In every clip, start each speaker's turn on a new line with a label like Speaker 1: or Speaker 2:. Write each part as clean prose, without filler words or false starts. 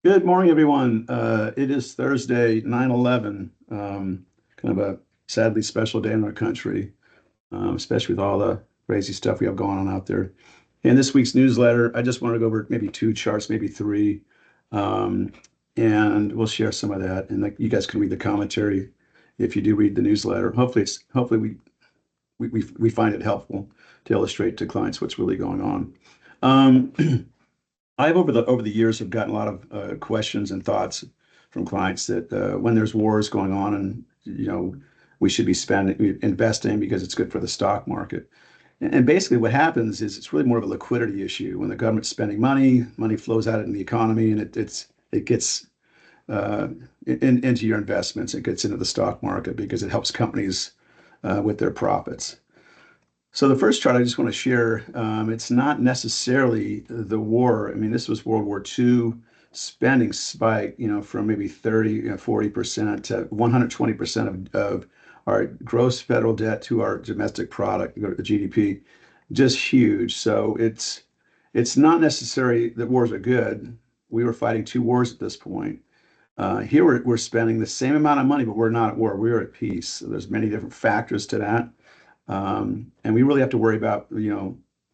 Speaker 1: Good morning, everyone. It is Thursday, 9/11, kind of a sadly special day in our country, especially with all the crazy stuff we have going on out there. In this week's newsletter, I just wanted to go over maybe two charts, maybe three, um, and we'll share some of that. And like, you guys can read the commentary if you do read the newsletter. Hopefully we find it helpful to illustrate to clients what's really going on. I've over the years have gotten a lot of questions and thoughts from clients that when there's wars going on and we should be investing because it's good for the stock market. And basically what happens is it's really more of a liquidity issue. When the government's spending money flows out in the economy and it gets uh, into your investments. It gets into the stock market because it helps companies with their profits. So the first chart I just want to share, it's not necessarily the war. I mean, this was World War II spending spike, from maybe 30, 40% to 120% of our gross federal debt to our domestic product, the GDP, just huge. So it's not necessarily that wars are good. We were fighting two wars at this point. Here we're spending the same amount of money, but we're not at war. We're at peace. So there's many different factors to that. And we really have to worry about,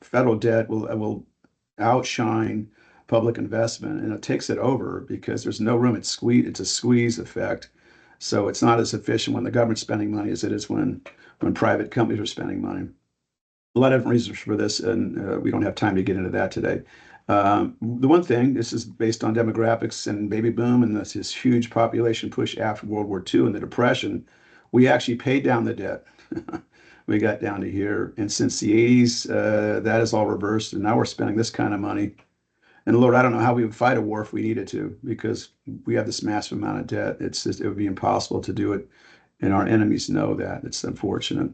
Speaker 1: federal debt will outshine public investment, and it takes it over because there's no room. It's a squeeze effect. So it's not as efficient when the government's spending money as it is when private companies are spending money. A lot of different reasons for this, and we don't have time to get into that today. The one thing, this is based on demographics and baby boom and this huge population push after World War II and the Depression, we actually paid down the debt. We got down to here. And since the 80s, that is all reversed. And now we're spending this kind of money. And Lord, I don't know how we would fight a war if we needed to, because we have this massive amount of debt. It would be impossible to do it. And our enemies know that. It's unfortunate.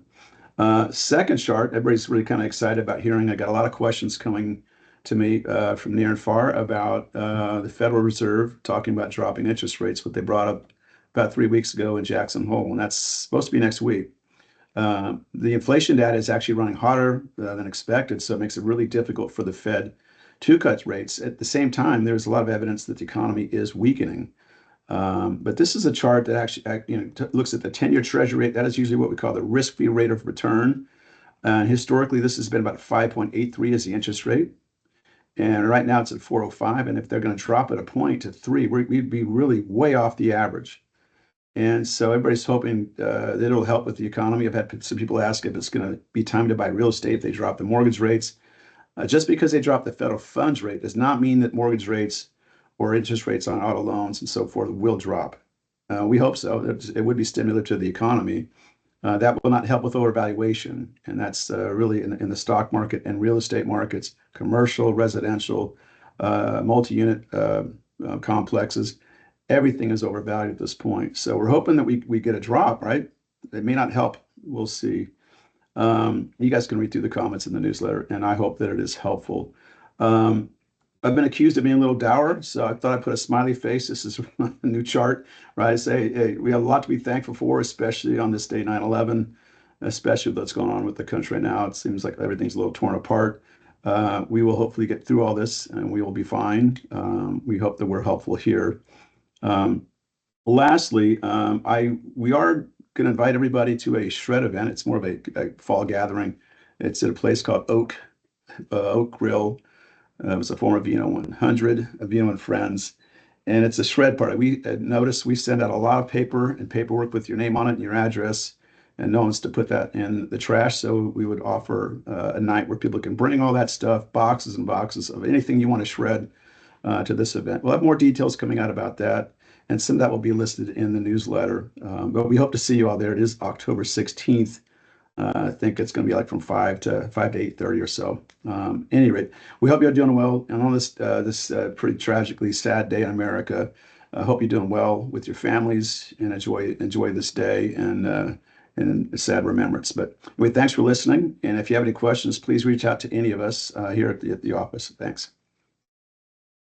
Speaker 1: Second chart, everybody's really kind of excited about hearing. I got a lot of questions coming to me from near and far about the Federal Reserve talking about dropping interest rates, what they brought up about 3 weeks ago in Jackson Hole, and that's supposed to be next week. The inflation data is actually running hotter than expected, so it makes it really difficult for the Fed to cut rates. At the same time, there's a lot of evidence that the economy is weakening. But this is a chart that actually, looks at the 10-year Treasury rate. That is usually what we call the risk-free rate of return. And historically, this has been about 5.83 as the interest rate. And right now it's at 405. And if they're going to drop it a point to 3, we'd be really way off the average. And so everybody's hoping that it'll help with the economy. I've had some people ask if it's going to be time to buy real estate if they drop the mortgage rates. Just because they drop the federal funds rate does not mean that mortgage rates or interest rates on auto loans and so forth will drop. We hope so. It would be stimulative to the economy. That will not help with overvaluation, and that's really in the stock market and real estate markets, commercial, residential, multi-unit complexes. Everything is overvalued at this point. So we're hoping that we get a drop, right? It may not help. We'll see. You guys can read through the comments in the newsletter, and I hope that it is helpful. Um, I've been accused of being a little dour, so I thought I'd put a smiley face. This is a new chart, right? I say, hey, we have a lot to be thankful for, especially on this day, 9/11, especially with what's going on with the country right now. It seems like everything's a little torn apart. We will hopefully get through all this, and we will be fine. We hope that we're helpful here. Um, Lastly, we are going to invite everybody to a shred event. It's more of a fall gathering. It's at a place called Oak Grill. It was a former Vino 100, a Vino and Friends, and it's a shred party. We notice we send out a lot of paper and paperwork with your name on it and your address, and no one's to put that in the trash. So we would offer a night where people can bring all that stuff, boxes and boxes of anything you want to shred to this event. We'll have more details coming out about that, and some of that will be listed in the newsletter. But we hope to see you all there. It is October 16th. I think it's going to be like from 5 to 8:30 or so. Any rate, we hope you're doing well. And on this pretty tragically sad day in America, I hope you're doing well with your families and enjoy this day and a sad remembrance. But anyway, thanks for listening. And if you have any questions, please reach out to any of us here at the office. Thanks.